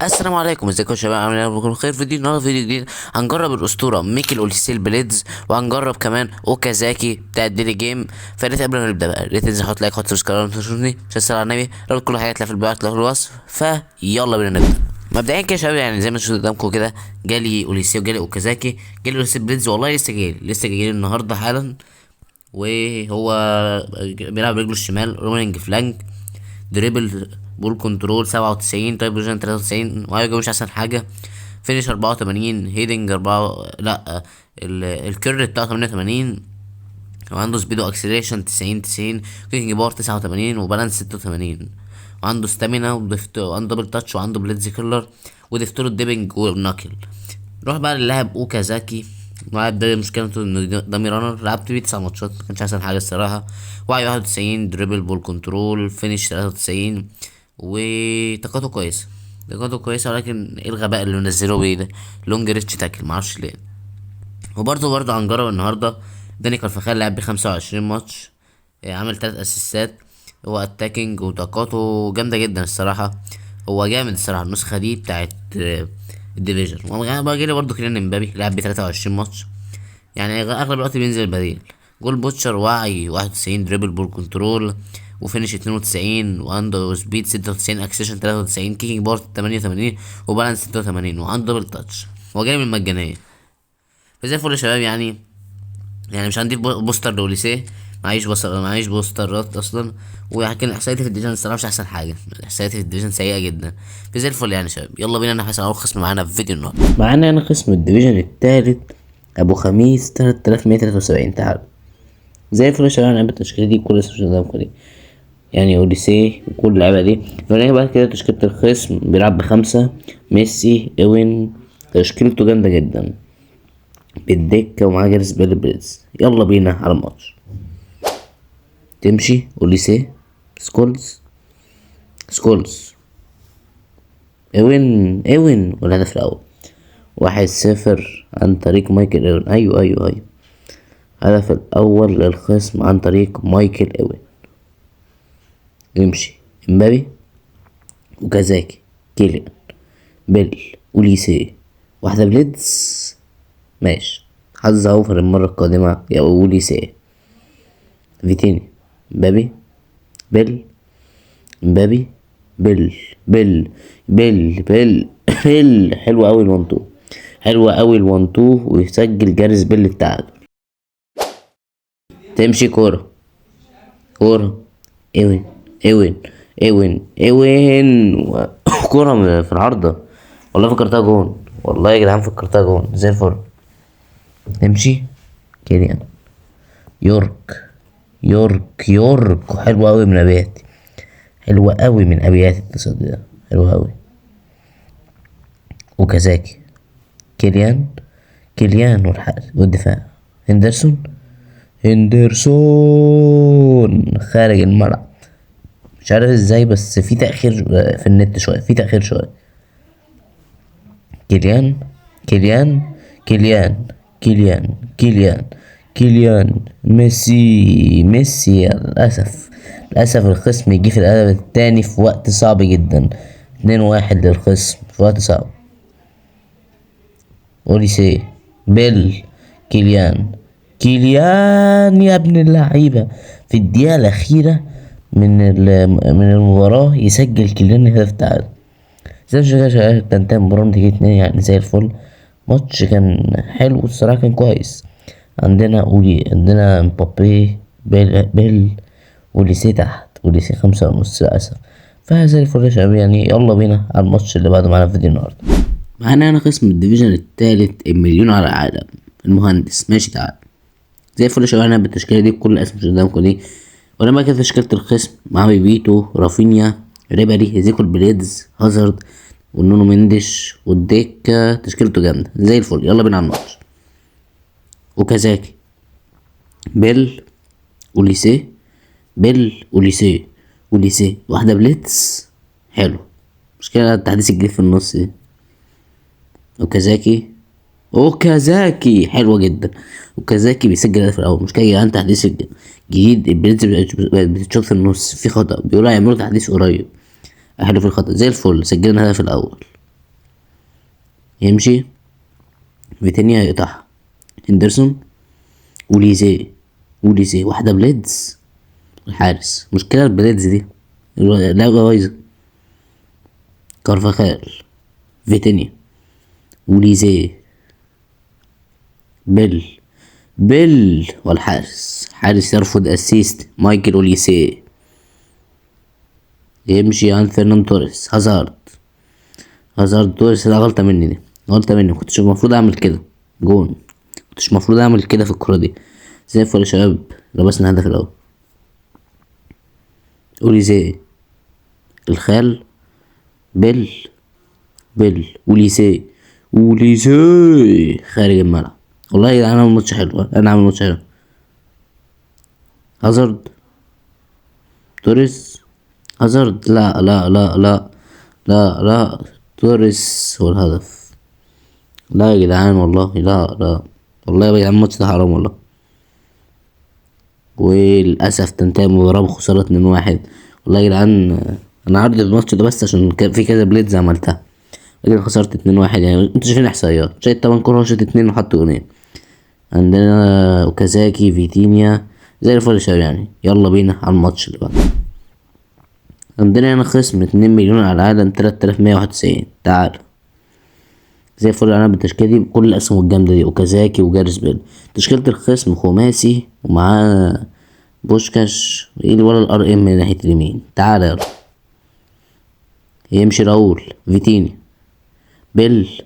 السلام عليكم، ازيكم يا شباب؟ عاملين ايه؟ بكم بخير. النهارده فيديو جديد. هنجرب الاسطوره ميكل اوليسيل بليدز، وهنجرب كمان اوكازاكي بتاع الديلي جيم. فياريت قبل ما نبدا بقى، يا ريت تنزل حط لايك، حط سبسكرايب، تشوفني عشان الصلاه على النبي. رابط كل حاجه هتلاقيها في البيو، هتلاقيها في الوصف. فيلا بينا نبدا. مبدئيا كده يا شباب، يعني زي ما انتم قدامكم كده، جالي اوليسيل وجالي اوكازاكي. جالي اوليسيل بليدز والله لسه جاي النهارده حالا. وهو بيلعب برجله الشمال، رومينج فلانك، دريبل، بول كنترول 97، تايب فيجن 93، وهايجو مش احسن حاجه. فينش 84، هيدنج 4، لا الكيرل بتاعه 88، وعنده سبيدو اكسلريشن 90، كيكنج باور 89، وبالانس 86، وعنده ستامينا وعنده دبل تاتش، وعنده بليدز كيلر، وديفتور الديبنج والناكل. نروح بقى للاعب اوكازاكي. اللاعب ده مشكلته انه دامي رانر، لعبت بيه 9 ماتشات، مكانش احسن حاجه الصراحه. وعي 91، دريبل، بول كنترول، فينش 93، وطاقته كويسه. طاقته كويسه، ولكن ايه الغباء اللي منزله بيه ده؟ لونج ريتش تاكل، معرفش ليه. وبرضه هنجرب النهارده. داني كارفاخال لعب ب 25 ماتش، عامل 3 اسيستات. هو اتاكينج وطاقاته جامده جدا الصراحه. هو جامد الصراحه النسخه دي بتاعت الديفيجن. وبقى جالي برضه كيليان امبابي لعب ب 23 ماتش، يعني اغلب الوقت بينزل بديل. جول بوتشر وعي 91، دريبل، بول كنترول، وفينش 92، وعنده سبيد 96، اكسيشن 93، كيكينج بار 88، وبالانس 86، وعنده دبل تاتش. هو جاي من المجانيه. فزي الفل يا شباب. يعني مش هنضيف بوستر لوليسيه. معيش بوسترات اصلا. ويمكن احصائياتي في الديفيجن الصراحه مش احسن حاجه، احصائياتي في الديفيجن سيئه جدا. فزي الفل يعني يا شباب، يلا بينا نحس على اول خصم معانا في فيديو النهارده. معانا انا خصم الديفيجن التالت، ابو خميس 3173. تعال زي الفل يا شباب. انا التشكيله دي كل اسم قدامكم دي، يعني اوديسيه وكل اللعيبه دي. فنيجي بعد كده تشكيله الخصم، بيلعب ب5. ميسي، اوين. تشكيلته جامده جدا بالدكه، ومعاه جاريس بيل بريز. يلا بينا على الماتش. تمشي اوليسيه، سكولز، اوين والهدف الاول 1-0 عن طريق مايكل اوين. ايوه. الهدف الاول للخصم عن طريق مايكل اوين. يمشي امبابي، وكازاكي، كيليان، بيل، اوليسيه، واحدة بليدز. ماشي، حظ اوفر المرة القادمة يا اوليسيه. فيتيني، مبابي، بيل، مبابي، بيل بيل بيل بيل. حلوة اوي الوان تو، حلوة اوي الوان تو، ويسجل جاريس بيل التعادل. تمشي كورة اوين اوين اوين كورة في العارضة. والله فكرتها جون، والله يا جدعان فكرتها جون زي الفل. تمشي كيليان، يورك حلوة اوي من ابياتي، حلوة اوي من ابياتي التصدي ده، حلوة اوي. وكازاكي، كيليان، والحارس والدفاع. هندرسون خارج الملعب. مش عارف ازاي، بس في تأخير في النت شوية، كيليان كيليان كيليان كيليان كيليان ميسي للأسف الخصم يجي في القلب التاني في وقت صعب جدا. 2-1 للخصم في وقت صعب. اوليسيه، بيل، كيليان يا ابن اللعيبة، في الدقيقة الأخيرة من المباراة يسجل كيليان هدف التعادل. زي ما شغال تنتهي المباراة نتيجة 2، يعني زي الفل. ماتش كان حلو الصراحة، كان كويس. عندنا مبابي، بيل وليسيه تحت، وليسيه 5.5 للأسف. فزي الفل يا شباب، يعني يلا بينا على الماتش اللي بعده معانا في فيديو النهاردة. معانا انا قسم الديفيجن التالت، المليون على العالم، المهندس. ماشي تعال زي الفل يا شباب. انا بالتشكيله دي بكل اسم قدامكم دي. ولما كانت تشكيله الخصم مع بيبيتو، رافينيا، ريباري، زيكو البليدز، هازارد، ونونو مندش، والدكة تشكيلته جامدة زي الفل. يلا بينا على الماتش. وكازاكي، بيل، اوليسيه، اوليسيه واحدة بليتس. حلو، مشكلة التحديث الجديد في النص دي. اوكازاكي حلوة جدا. اوكازاكي بيسجل هدف الاول. مشكلة يا جدعان تحديث جديد، البليتس بتتشوط في النص، في خطأ بيقولوا هيعملوا تحديث قريب. حلو في الخطأ زي الفل، سجلنا الهدف الاول. يمشي فيتينيا يقطعها، هندرسون وليزي واحدة بليدز الحارس. مشكلة البليدز دي لعبة بايظة. كارفاخال، فيتينيا، وليزي، بيل والحارس. حارس يرفض اسيست مايكل اوليسي. يمشي عن فرنان توريس. هازارد توريس. لا، غلطة مني دي، غلطة مني. مكنتش المفروض اعمل كده. جون. مكنتش المفروض اعمل كده في الكرة دي. زي الفل يا شباب، لبسنا هدف الاول. اوليسي، الخال، بيل وليسي خارج الملعب. والله انا عامل ماتش حلو، هازارد، توريس، هازارد. لا توريس هو الهدف. لا يا جدعان والله، لا والله يا جدعان الماتش ده حرام والله. وللاسف تنتهي المباراة بخسارة 2-1. والله يا جدعان انا عارض الماتش ده بس عشان في كذا بليدز عملتها، لكن خسرت 2-1. يعني انتوا شايفين احصائيات، شايف 8 كورة شايت 2 وحط جونين. عندنا اوكازاكي، فيتينيا، زي الفل يا شباب. يعني يلا بينا على الماتش اللي بعده. عندنا هنا خصم 2 مليون على العالم 3191. تعال زي الفل. انا بالتشكيله دي بكل الاسهم الجامده دي، اوكازاكي وجاريس بيل. تشكيله الخصم خماسي ومعاه بوشكاش، ايه ولا الار ام من ناحيه اليمين. تعال يلا. يمشي راؤول، فيتيني، بيل،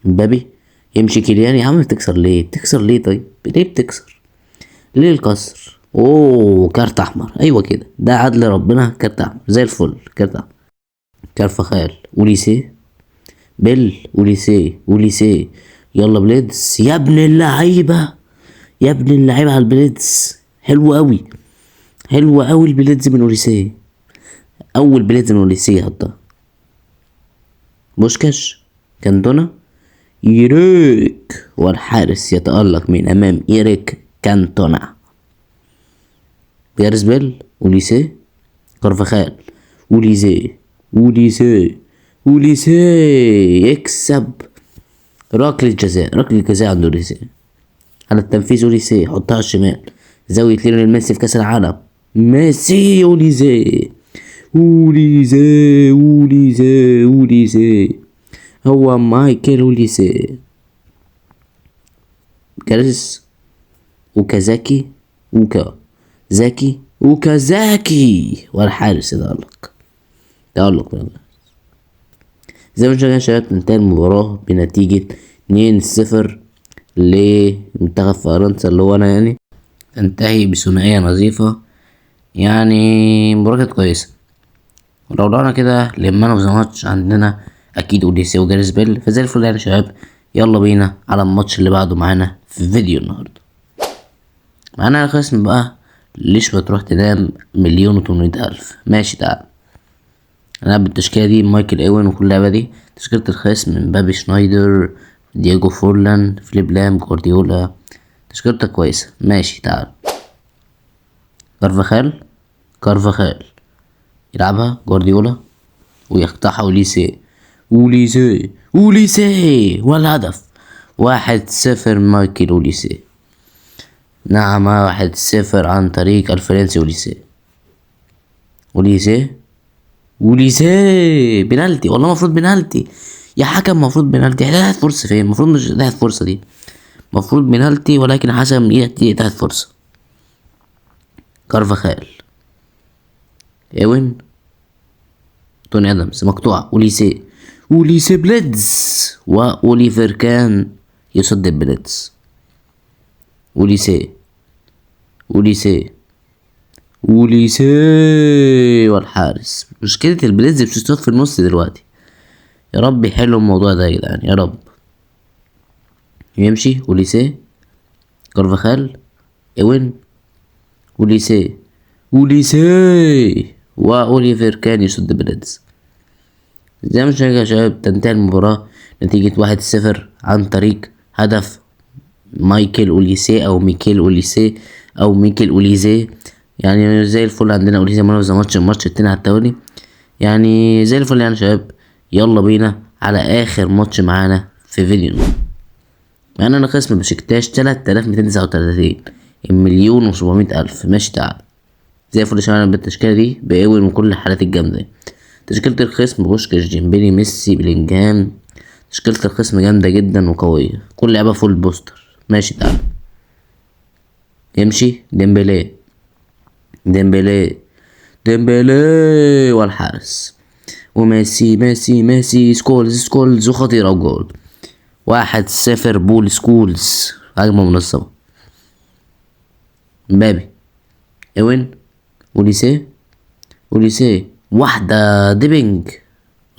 مبابي. يمشي كيليان. يا عم بتكسر ليه؟ طيب ليه بتكسر؟ ليه الكسر؟ اوه كارت احمر. ايوه كده، ده عدل ربنا. كارت احمر زي الفل. كارت احمر. كارفخال، وليسي، بيل، وليسي. يلا بليدز يا ابن اللعيبه، على البليدز. حلو قوي البليدز من اوليسي. اول بليدز من اوليسي حطها. بوشكاش، كانتونا، يريك. والحارس يتألق من امام إيريك كانتونا. جاريس بيل، اوليسي، كارفاخال، وليسي يكسب. ركلة جزاء عند اوليسي. على التنفيذ اوليسي، حطها على الشمال. زاوية ليونيل ميسي في كأس العالم. ميسي، اوليسي هو مايكل اوليسي. جاريس، وكازاكي، وكازاكي والحارس تألق من الله. زي ما شايفين يا شباب، تنتهي المباراة بنتيجة 2-0 لمنتخب فرنسا اللي هو انا. يعني تنتهي بثنائية نظيفة. يعني مباراة كانت كويسة. ولو رجعنا كده لمان اوف ذا ماتش عندنا اكيد اوديسي وجاريس بيل. فزي الفل يعني يا شباب، يلا بينا على الماتش اللي بعده معانا في فيديو النهارده. معانا الخصم بقى. ليش بتروح تنام 1,800,000؟ ماشي تعال. انا بالتشكيله دي مايكل اوين وكل اللعبه دي. تشكيله الخصم مبابي، شنايدر، دييجو فورلان، فليب لام، جوارديولا. تشكيلتك كويسه. ماشي تعال. كارفاخال يلعبها جوارديولا ويقطعها اوليسي والهدف. 1-0 مايكل اوليسي. نعم 1-0 عن طريق الفرنسي اوليسي بنالتي. والله المفروض بنالتي يا حكم، المفروض بنالتي. ده فرصة فين؟ المفروض مش ده فرصة دي، المفروض بنالتي، ولكن حسم يأتي ده فرصة. كارفاخال، اوين، توني ادمز مقطوعة. اوليسي بليدز، واوليفر كان يصد البليدز. اوليسي والحارس. مشكلة البليدز بتشتغل في النص دلوقتي. يا رب يحلوا الموضوع ده يا جدعان، يا رب. يمشي اوليسي، كارفاخال، اوين، اوليسي واوليفر كان يصد بليدز. زي ما شايفين يا شباب، تنتهي المباراة نتيجة 1-0 عن طريق هدف مايكل اوليسي او ميكيل اوليزي. يعني زي الفل. عندنا اوليزي مان اوف ذا ماتش، الماتش التاني على التوالي. يعني زي الفل يعني يا شباب. يلا بينا على اخر ماتش معانا في فيديو. يعني انا خصم بشكتاش 3239 المليون وسبعمية الف. ماشي تعال زي الفل يا شباب بالتشكيله دي بقوي من كل الحالات الجامده. تشكيله الخصم بوشكاش ديمبلي ميسي بلينجهام. تشكيله الخصم جامده جدا وقويه، كل لعبه فول بوستر. ماشي تعال يمشي ديمبلي ديمبلي ديمبلي والحارس وميسي ميسي ميسي سكولز سكولز وخطيره وجول. 1-0 بول سكولز هجمه منظمه. مبابي اوين اوليسيه واحدة ديبنج،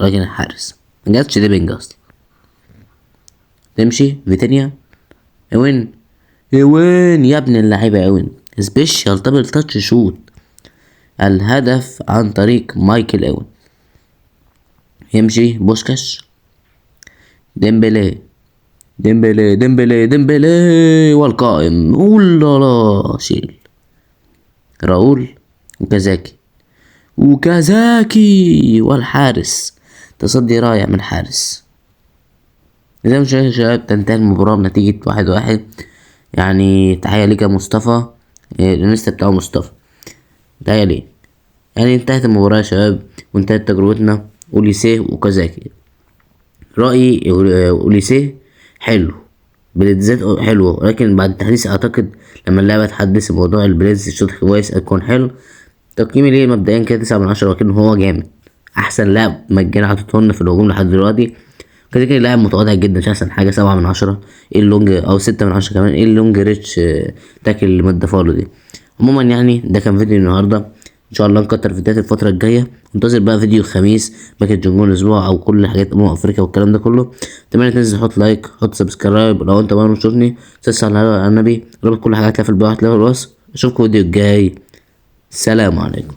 لكن الحارس مجاتش ديبنج اصلا. تمشي فيتينيا اوين يا ابن اللعيبة اوين سبيشال دبل تاتش شوت. الهدف عن طريق مايكل اوين. يمشي بوسكاش ديمبلي والقائم اولا شيل راؤول وكازاكي والحارس. تصدي رائع من الحارس. زي ما شايف يا شباب تنتهي المباراة بنتيجة 1-1. يعني تحية ليك يا مصطفى، الانستا بتاعه مصطفى. تحية ليه. يعني انتهت المباراة يا شباب وانتهت تجربتنا اوليسيه وكازاكي. رأيي اوليسيه حلو، بليدزات حلوة، لكن بعد التحديث اعتقد لما اللعبة تحدث موضوع البليدز الشوط كويس هيكون حلو. تقييمي ليه مبدئيا كده 9/10، ولكن هو جامد. احسن لاعب مجاني حاططهن في الهجوم لحد دلوقتي. كده كده لاعب متواضع جدا، مش احسن حاجة. 7/10. ايه اللونج او 6/10 كمان. ايه اللونج ريتش تاكل اللي مدفاله دي. عموما يعني ده كان فيديو النهارده، ان شاء الله نكتر فيديوهات الفترة الجاية. انتظر بقى فيديو الخميس باكج جمهور الاسبوع او كل حاجات افريقيا والكلام ده كله. اتمنى تنزل حط لايك حط سبسكرايب لو انت بقى مشوفني. تسال على النبي رابط كل حاجة هتلاقيها في البيوت هتلاقيها في الوصف. اشوفكم الفيديو الجاي. السلام عليكم.